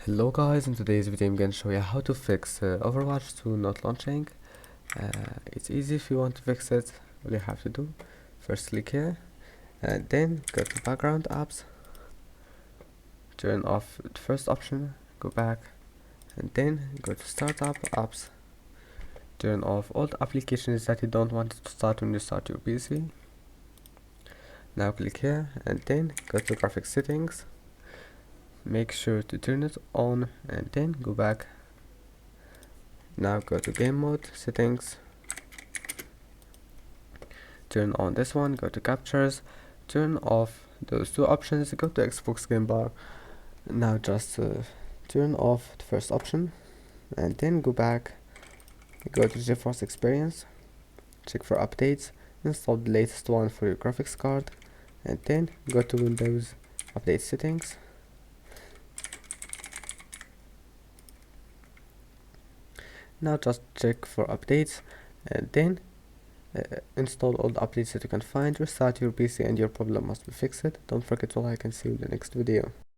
Hello guys, in today's video I'm going to show you how to fix Overwatch 2 not launching. It's easy. If you want to fix it, all you have to do, first click here and then go to background apps, turn off the first option, go back and then go to startup apps, turn off all the applications that you don't want it to start when you start your PC. Now click here and then go to graphics settings, make sure to turn it on and then go back. Now go to game mode settings, turn on this one, go to captures, turn off those two options, go to Xbox game bar. Now just turn off the first option and then go back, go to GeForce Experience, check for updates, install the latest one for your graphics card and then go to Windows update settings. Now just check for updates and then install all the updates that you can find, restart your PC and your problem must be fixed. Don't forget to like and see you in the next video.